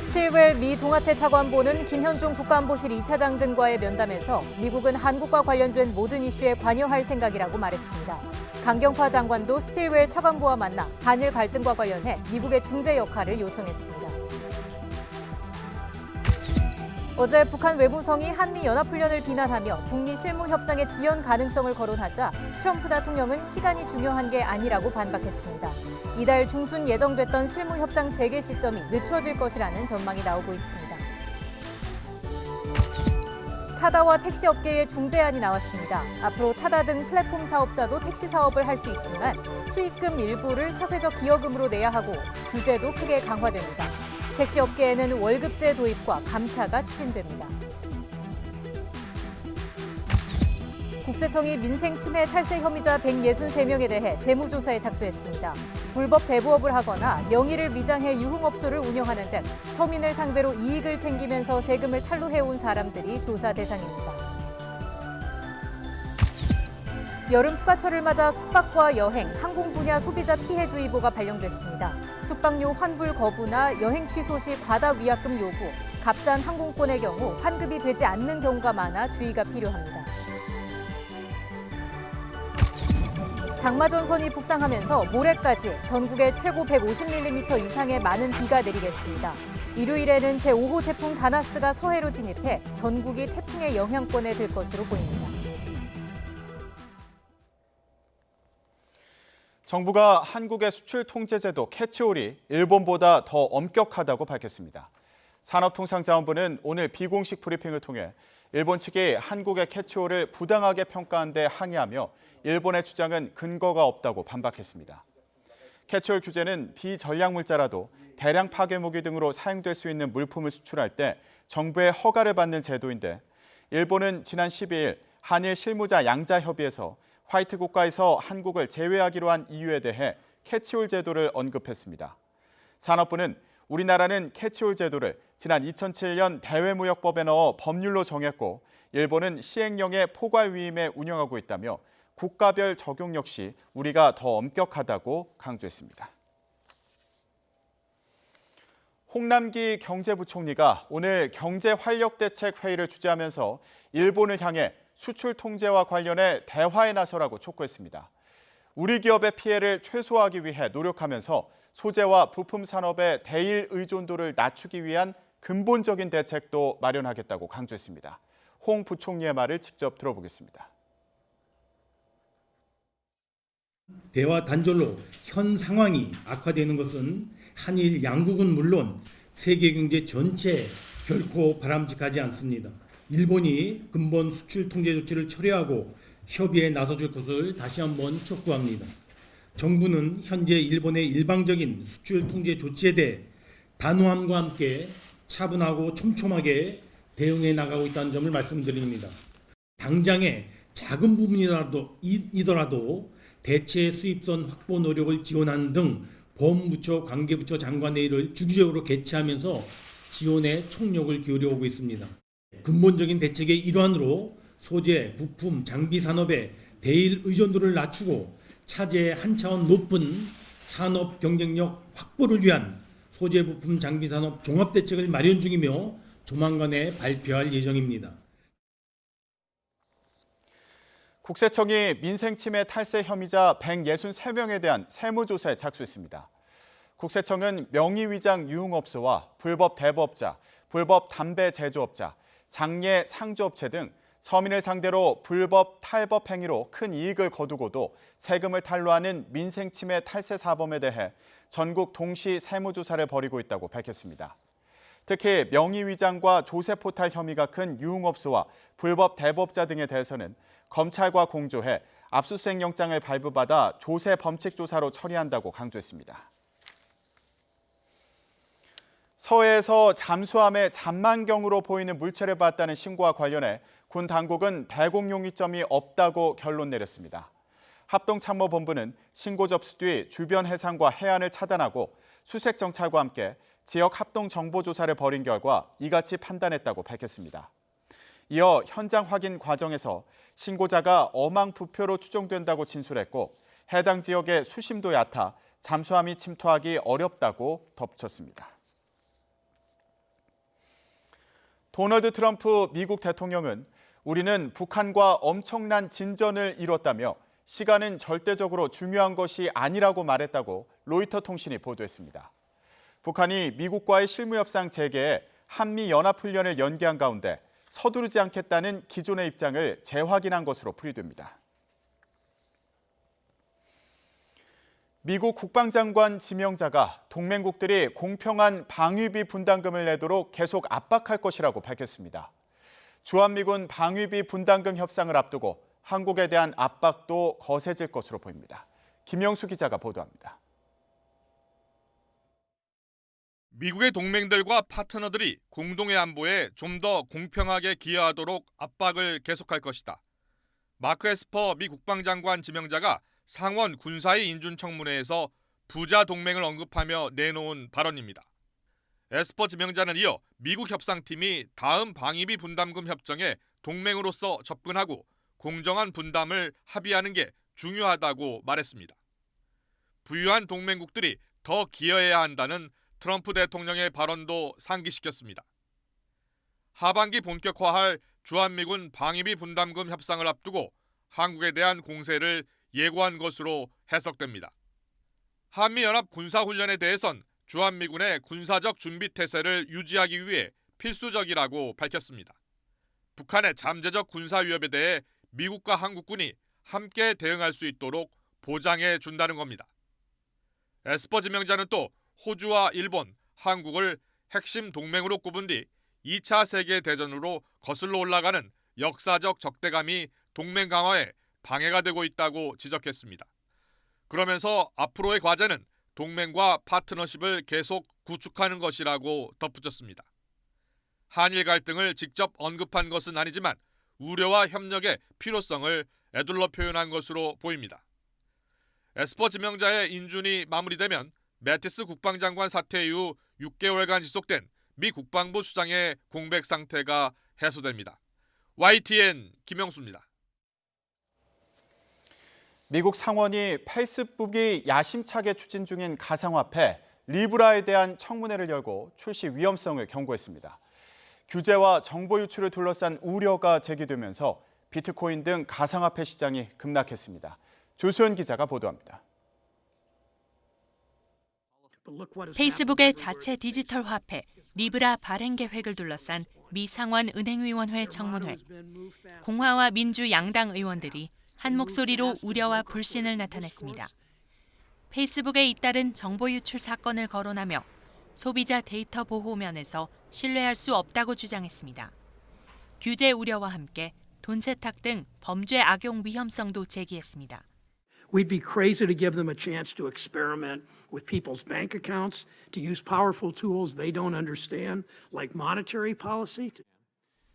스틸웰 미 동아태 차관보는 김현종 국가안보실 2차장 등과의 면담에서 미국은 한국과 관련된 모든 이슈에 관여할 생각이라고 말했습니다. 강경파 장관도 스틸웰 차관보와 만나 한일 갈등과 관련해 미국의 중재 역할을 요청했습니다. 어제 북한 외무성이 한미 연합훈련을 비난하며 북미 실무 협상의 지연 가능성을 거론하자 트럼프 대통령은 시간이 중요한 게 아니라고 반박했습니다. 이달 중순 예정됐던 실무 협상 재개 시점이 늦춰질 것이라는 전망이 나오고 있습니다. 타다와 택시업계의 중재안이 나왔습니다. 앞으로 타다 등 플랫폼 사업자도 택시 사업을 할 수 있지만 수익금 일부를 사회적 기여금으로 내야 하고 규제도 크게 강화됩니다. 택시업계에는 월급제 도입과 감차가 추진됩니다. 국세청이 민생 침해 탈세 혐의자 163명에 대해 세무조사에 착수했습니다. 불법 대부업을 하거나 명의를 위장해 유흥업소를 운영하는 등 서민을 상대로 이익을 챙기면서 세금을 탈루해온 사람들이 조사 대상입니다. 여름 휴가철을 맞아 숙박과 여행, 항공 분야 소비자 피해주의보가 발령됐습니다. 숙박료 환불 거부나 여행 취소 시 과다 위약금 요구, 값싼 항공권의 경우 환급이 되지 않는 경우가 많아 주의가 필요합니다. 장마전선이 북상하면서 모레까지 전국에 최고 150mm 이상의 많은 비가 내리겠습니다. 일요일에는 제5호 태풍 다나스가 서해로 진입해 전국이 태풍의 영향권에 들 것으로 보입니다. 정부가 한국의 수출 통제제도 캐치홀이 일본보다 더 엄격하다고 밝혔습니다. 산업통상자원부는 오늘 비공식 브리핑을 통해 일본 측이 한국의 캐치홀을 부당하게 평가한 데 항의하며 일본의 주장은 근거가 없다고 반박했습니다. 캐치홀 규제는 비전략물자라도 대량 파괴무기 등으로 사용될 수 있는 물품을 수출할 때 정부의 허가를 받는 제도인데 일본은 지난 12일 한일 실무자 양자 협의에서 화이트 국가에서 한국을 제외하기로 한 이유에 대해 캐치홀 제도를 언급했습니다. 산업부는 우리나라는 캐치홀 제도를 지난 2007년 대외무역법에 넣어 법률로 정했고 일본은 시행령의 포괄 위임에 운영하고 있다며 국가별 적용 역시 우리가 더 엄격하다고 강조했습니다. 홍남기 경제부총리가 오늘 경제활력대책 회의를 주재하면서 일본을 향해 수출 통제와 관련해 대화에 나서라고 촉구했습니다. 우리 기업의 피해를 최소화하기 위해 노력하면서 소재와 부품 산업의 대일 의존도를 낮추기 위한 근본적인 대책도 마련하겠다고 강조했습니다. 홍 부총리의 말을 직접 들어보겠습니다. 대화 단절로 현 상황이 악화되는 것은 한일 양국은 물론 세계 경제 전체에 결코 바람직하지 않습니다. 일본이 근본 수출 통제 조치를 철회하고 협의에 나서줄 것을 다시 한번 촉구합니다. 정부는 현재 일본의 일방적인 수출 통제 조치에 대해 단호함과 함께 차분하고 촘촘하게 대응해 나가고 있다는 점을 말씀드립니다. 당장의 작은 부분이더라도 대체 수입선 확보 노력을 지원하는 등 법무부처 관계부처 장관회의를 주기적으로 개최하면서 지원에 총력을 기울여 오고 있습니다. 근본적인 대책의 일환으로 소재, 부품, 장비 산업의 대일 의존도를 낮추고 차제의 한 차원 높은 산업 경쟁력 확보를 위한 소재, 부품, 장비 산업 종합대책을 마련 중이며 조만간에 발표할 예정입니다. 국세청이 민생침해 탈세 혐의자 163명에 대한 세무조사에 착수했습니다. 국세청은 명의위장 유흥업소와 불법 대부업자, 불법 담배 제조업자, 장례 상주업체 등 서민을 상대로 불법 탈법 행위로 큰 이익을 거두고도 세금을 탈루하는 민생침해 탈세 사범에 대해 전국 동시 세무조사를 벌이고 있다고 밝혔습니다. 특히 명의위장과 조세포탈 혐의가 큰 유흥업소와 불법 대부업자 등에 대해서는 검찰과 공조해 압수수색 영장을 발부받아 조세 범칙 조사로 처리한다고 강조했습니다. 서해에서 잠수함의 잔만경으로 보이는 물체를 봤다는 신고와 관련해 군 당국은 대공용이점이 없다고 결론 내렸습니다. 합동참모본부는 신고 접수 뒤 주변 해상과 해안을 차단하고 수색정찰과 함께 지역 합동정보조사를 벌인 결과 이같이 판단했다고 밝혔습니다. 이어 현장 확인 과정에서 신고자가 어망부표로 추정된다고 진술했고 해당 지역의 수심도 얕아 잠수함이 침투하기 어렵다고 덧붙였습니다. 도널드 트럼프 미국 대통령은 우리는 북한과 엄청난 진전을 이뤘다며 시간은 절대적으로 중요한 것이 아니라고 말했다고 로이터 통신이 보도했습니다. 북한이 미국과의 실무협상 재개에 한미연합훈련을 연기한 가운데 서두르지 않겠다는 기존의 입장을 재확인한 것으로 풀이됩니다. 미국 국방장관 지명자가 동맹국들이 공평한 방위비 분담금을 내도록 계속 압박할 것이라고 밝혔습니다. 주한미군 방위비 분담금 협상을 앞두고 한국에 대한 압박도 거세질 것으로 보입니다. 김영수 기자가 보도합니다. 미국의 동맹들과 파트너들이 공동의 안보에 좀 더 공평하게 기여하도록 압박을 계속할 것이다. 마크 에스퍼 미 국방장관 지명자가 상원 군사위 인준청문회에서 부자 동맹을 언급하며 내놓은 발언입니다. 에스퍼 지명자는 이어 미국 협상팀이 다음 방위비 분담금 협정에 동맹으로서 접근하고 공정한 분담을 합의하는 게 중요하다고 말했습니다. 부유한 동맹국들이 더 기여해야 한다는 트럼프 대통령의 발언도 상기시켰습니다. 하반기 본격화할 주한미군 방위비 분담금 협상을 앞두고 한국에 대한 공세를 예고한 것으로 해석됩니다. 한미연합 군사훈련에 대해선 주한미군의 군사적 준비 태세를 유지하기 위해 필수적이라고 밝혔습니다. 북한의 잠재적 군사 위협에 대해 미국과 한국군이 함께 대응할 수 있도록 보장해 준다는 겁니다. 에스퍼 지명자는 또 호주와 일본, 한국을 핵심 동맹으로 꼽은 뒤 2차 세계대전으로 거슬러 올라가는 역사적 적대감이 동맹 강화에 방해가 되고 있다고 지적했습니다. 그러면서 앞으로의 과제는 동맹과 파트너십을 계속 구축하는 것이라고 덧붙였습니다. 한일 갈등을 직접 언급한 것은 아니지만 우려와 협력의 필요성을 에둘러 표현한 것으로 보입니다. 에스퍼 지명자의 인준이 마무리되면 매티스 국방장관 사퇴 이후 6개월간 지속된 미 국방부 수장의 공백 상태가 해소됩니다. YTN 김영수입니다. 미국 상원이 페이스북이 야심차게 추진 중인 가상화폐 리브라에 대한 청문회를 열고 출시 위험성을 경고했습니다. 규제와 정보 유출을 둘러싼 우려가 제기되면서 비트코인 등 가상화폐 시장이 급락했습니다. 조수연 기자가 보도합니다. 페이스북의 자체 디지털 화폐 리브라 발행 계획을 둘러싼 미 상원 은행위원회 청문회. 공화와 민주 양당 의원들이 한 목소리로 우려와 불신을 나타냈습니다. 페이스북에 잇따른 정보 유출 사건을 거론하며 소비자 데이터 보호 면에서 신뢰할 수 없다고 주장했습니다. 규제 우려와 함께 돈 세탁 등 범죄 악용 위험성도 제기했습니다. We'd be crazy to give them a chance to experiment with people's bank accounts, to use powerful tools they don't understand, like monetary policy.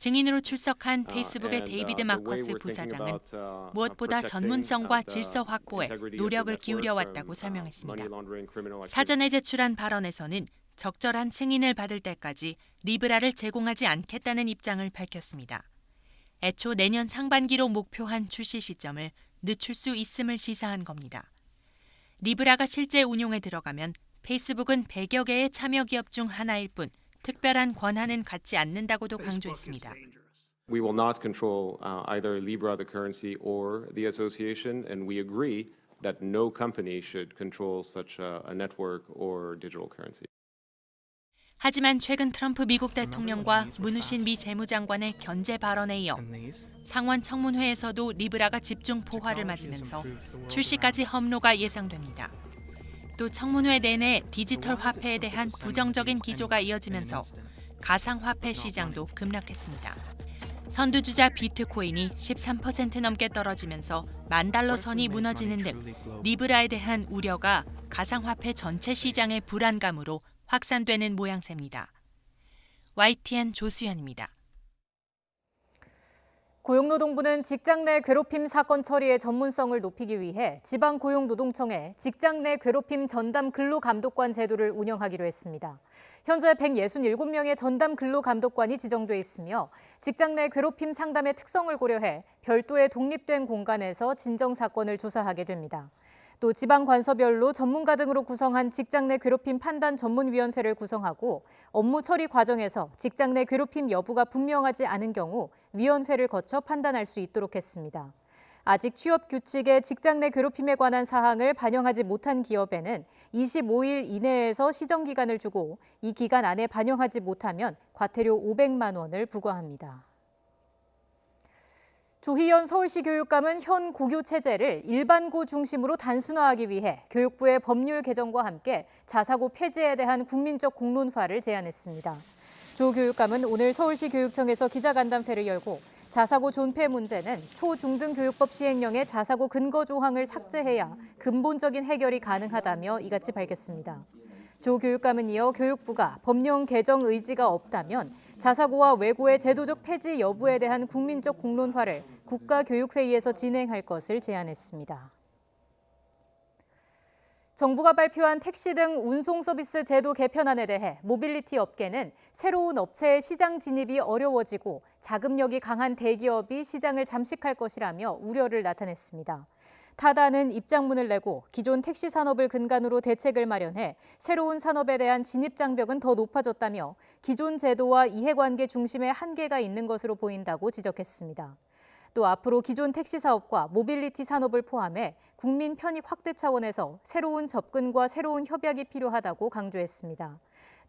증인으로 출석한 페이스북의 데이비드 마커스 부사장은 무엇보다 전문성과 질서 확보에 노력을 기울여 왔다고 설명했습니다. 사전에 제출한 발언에서는 적절한 승인을 받을 때까지 리브라를 제공하지 않겠다는 입장을 밝혔습니다. 애초 내년 상반기로 목표한 출시 시점을 늦출 수 있음을 시사한 겁니다. 리브라가 실제 운용에 들어가면 페이스북은 100여 개의 참여 기업 중 하나일 뿐 특별한 권한은 갖지 않는다고도 강조했습니다. We will not control either Libra, the currency, or the association, and we agree that no company should control such a network or digital currency. 하지만 최근 트럼프 미국 대통령과 문우신 미 재무장관의 견제 발언에 이어 상원 청문회에서도 리브라가 집중 포화를 맞으면서 출시까지 험로가 예상됩니다. 또 청문회 내내 디지털 화폐에 대한 부정적인 기조가 이어지면서 가상화폐 시장도 급락했습니다. 선두주자 비트코인이 13% 넘게 떨어지면서 $10,000 선이 무너지는 등 리브라에 대한 우려가 가상화폐 전체 시장의 불안감으로 확산되는 모양새입니다. YTN 조수연입니다. 고용노동부는 직장 내 괴롭힘 사건 처리의 전문성을 높이기 위해 지방고용노동청에 직장 내 괴롭힘 전담 근로감독관 제도를 운영하기로 했습니다. 현재 167명의 전담 근로감독관이 지정돼 있으며 직장 내 괴롭힘 상담의 특성을 고려해 별도의 독립된 공간에서 진정 사건을 조사하게 됩니다. 또 지방 관서별로 전문가 등으로 구성한 직장 내 괴롭힘 판단 전문위원회를 구성하고 업무 처리 과정에서 직장 내 괴롭힘 여부가 분명하지 않은 경우 위원회를 거쳐 판단할 수 있도록 했습니다. 아직 취업 규칙에 직장 내 괴롭힘에 관한 사항을 반영하지 못한 기업에는 25일 이내에서 시정 기간을 주고 이 기간 안에 반영하지 못하면 과태료 500만 원을 부과합니다. 조희연 서울시 교육감은 현 고교 체제를 일반고 중심으로 단순화하기 위해 교육부의 법률 개정과 함께 자사고 폐지에 대한 국민적 공론화를 제안했습니다. 조 교육감은 오늘 서울시 교육청에서 기자간담회를 열고 자사고 존폐 문제는 초중등교육법 시행령의 자사고 근거 조항을 삭제해야 근본적인 해결이 가능하다며 이같이 밝혔습니다. 조 교육감은 이어 교육부가 법령 개정 의지가 없다면 자사고와 외고의 제도적 폐지 여부에 대한 국민적 공론화를 국가교육회의에서 진행할 것을 제안했습니다. 정부가 발표한 택시 등 운송 서비스 제도 개편안에 대해 모빌리티 업계는 새로운 업체의 시장 진입이 어려워지고 자금력이 강한 대기업이 시장을 잠식할 것이라며 우려를 나타냈습니다. 타다는 입장문을 내고 기존 택시 산업을 근간으로 대책을 마련해 새로운 산업에 대한 진입 장벽은 더 높아졌다며 기존 제도와 이해관계 중심에 한계가 있는 것으로 보인다고 지적했습니다. 또 앞으로 기존 택시 사업과 모빌리티 산업을 포함해 국민 편익 확대 차원에서 새로운 접근과 새로운 협약이 필요하다고 강조했습니다.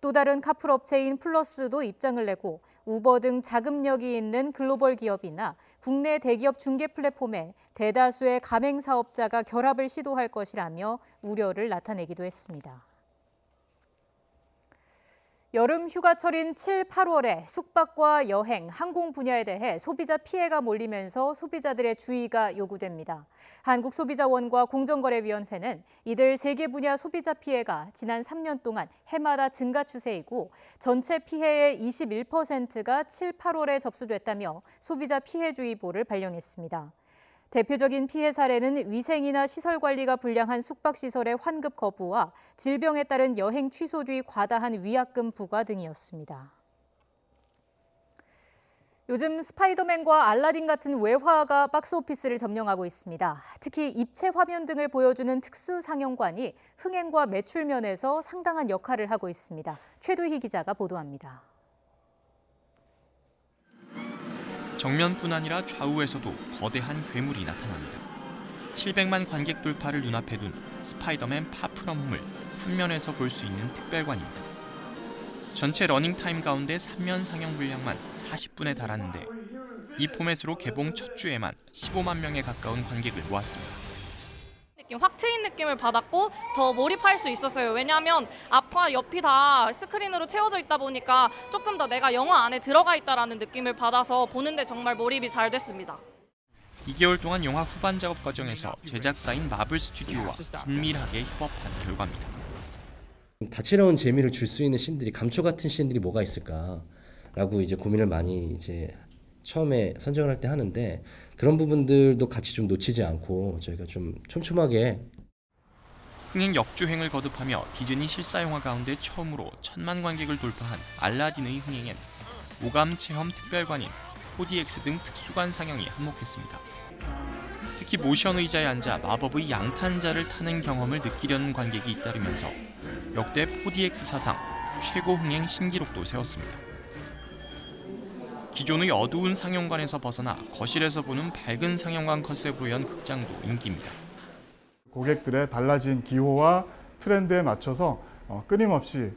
또 다른 카풀 업체인 플러스도 입장을 내고 우버 등 자금력이 있는 글로벌 기업이나 국내 대기업 중개 플랫폼에 대다수의 가맹 사업자가 결합을 시도할 것이라며 우려를 나타내기도 했습니다. 여름 휴가철인 7, 8월에 숙박과 여행, 항공 분야에 대해 소비자 피해가 몰리면서 소비자들의 주의가 요구됩니다. 한국소비자원과 공정거래위원회는 이들 3개 분야 소비자 피해가 지난 3년 동안 해마다 증가 추세이고 전체 피해의 21%가 7, 8월에 접수됐다며 소비자 피해주의보를 발령했습니다. 대표적인 피해 사례는 위생이나 시설 관리가 불량한 숙박시설의 환급 거부와 질병에 따른 여행 취소 뒤 과다한 위약금 부과 등이었습니다. 요즘 스파이더맨과 알라딘 같은 외화가 박스오피스를 점령하고 있습니다. 특히 입체 화면 등을 보여주는 특수 상영관이 흥행과 매출 면에서 상당한 역할을 하고 있습니다. 최두희 기자가 보도합니다. 정면뿐 아니라 좌우에서도 거대한 괴물이 나타납니다. 700만 관객 돌파를 눈앞에 둔 스파이더맨 파프럼 홈을 3면에서 볼 수 있는 특별관입니다. 전체 러닝타임 가운데 3면 상영 분량만 40분에 달하는데 이 포맷으로 개봉 첫 주에만 15만 명에 가까운 관객을 모았습니다. 확 트인 느낌을 받았고 더 몰입할 수 있었어요. 왜냐하면 앞과 옆이 다 스크린으로 채워져 있다 보니까 조금 더 내가 영화 안에 들어가 있다라는 느낌을 받아서 보는데 정말 몰입이 잘 됐습니다. 2개월 동안 영화 후반 작업 과정에서 제작사인 마블 스튜디오와 긴밀하게 협업한 결과입니다. 다채로운 재미를 줄 수 있는 씬들이 감초 같은 씬들이 뭐가 있을까라고 이제 고민을 많이 이제 처음에 선정을 할 때 하는데 그런 부분들도 같이 좀 놓치지 않고 저희가 좀 촘촘하게 흥행 역주행을 거듭하며 디즈니 실사영화 가운데 처음으로 1000만 관객을 돌파한 알라딘의 흥행엔 오감 체험 특별관인 4DX 등 특수관 상영이 한몫했습니다. 특히 모션 의자에 앉아 마법의 양탄자를 타는 경험을 느끼려는 관객이 잇따르면서 역대 4DX 사상 최고 흥행 신기록도 세웠습니다. 기존의 어두운 상영관에서 벗어나 거실에서 보는 밝은 상영관 컨셉으로 연 극장도 인기입니다. 고객들의 달라진 기호와 트렌드에 맞춰서 끊임없이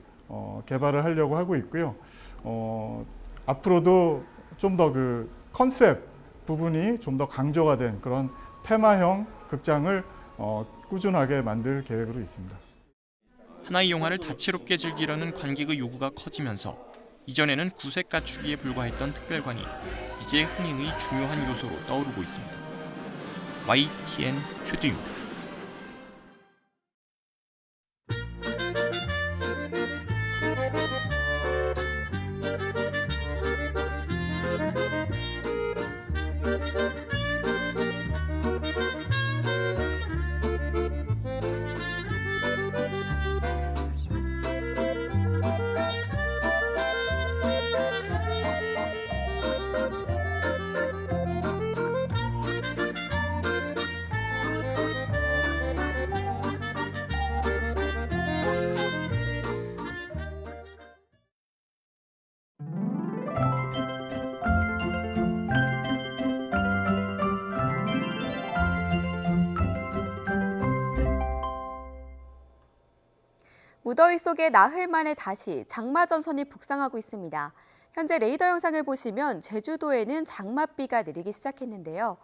개발을 하려고 하고 있고요. 앞으로도 좀 더 그 컨셉 부분이 좀 더 강조가 된 그런 테마형 극장을 꾸준하게 만들 계획으로 있습니다. 하나의 영화를 다채롭게 즐기려는 관객의 요구가 커지면서 이전에는 구색 갖추기에 불과했던 특별관이 이제 흥행의 중요한 요소로 떠오르고 있습니다. YTN 최두입니다. 무더위 속에 나흘 만에 다시 장마 전선이 북상하고 있습니다. 현재 레이더 영상을 보시면 제주도에는 장맛비가 내리기 시작했는데요.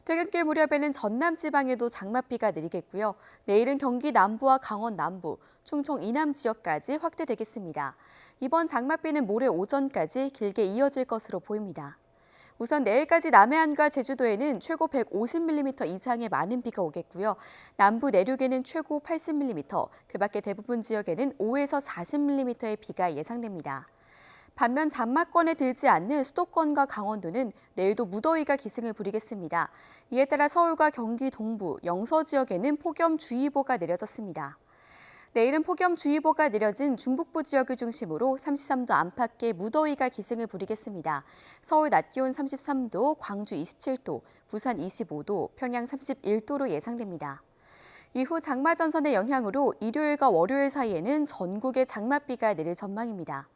퇴근길 무렵에는 전남 지방에도 장맛비가 내리겠고요. 내일은 경기 남부와 강원 남부, 충청 이남 지역까지 확대되겠습니다. 이번 장맛비는 모레 오전까지 길게 이어질 것으로 보입니다. 우선 내일까지 남해안과 제주도에는 최고 150mm 이상의 많은 비가 오겠고요. 남부 내륙에는 최고 80mm, 그 밖에 대부분 지역에는 5에서 40mm의 비가 예상됩니다. 반면 장마권에 들지 않는 수도권과 강원도는 내일도 무더위가 기승을 부리겠습니다. 이에 따라 서울과 경기 동부, 영서 지역에는 폭염주의보가 내려졌습니다. 내일은 폭염주의보가 내려진 중북부 지역을 중심으로 33도 안팎의 무더위가 기승을 부리겠습니다. 서울 낮 기온 33도, 광주 27도, 부산 25도, 평양 31도로 예상됩니다. 이후 장마 전선의 영향으로 일요일과 월요일 사이에는 전국에 장맛비가 내릴 전망입니다.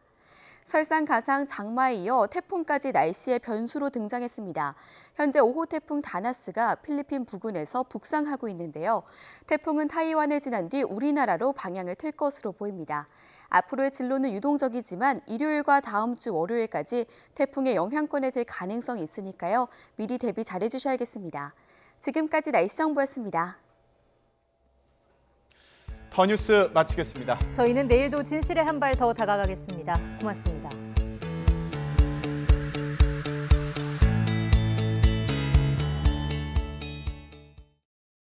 설상가상, 장마에 이어 태풍까지 날씨의 변수로 등장했습니다. 현재 5호 태풍 다나스가 필리핀 부근에서 북상하고 있는데요. 태풍은 타이완을 지난 뒤 우리나라로 방향을 틀 것으로 보입니다. 앞으로의 진로는 유동적이지만 일요일과 다음 주 월요일까지 태풍의 영향권에 들 가능성이 있으니까요. 미리 대비 잘해주셔야겠습니다. 지금까지 날씨 정보였습니다. 더 뉴스 마치겠습니다. 저희는 내일도 진실에 한 발 더 다가가겠습니다. 고맙습니다.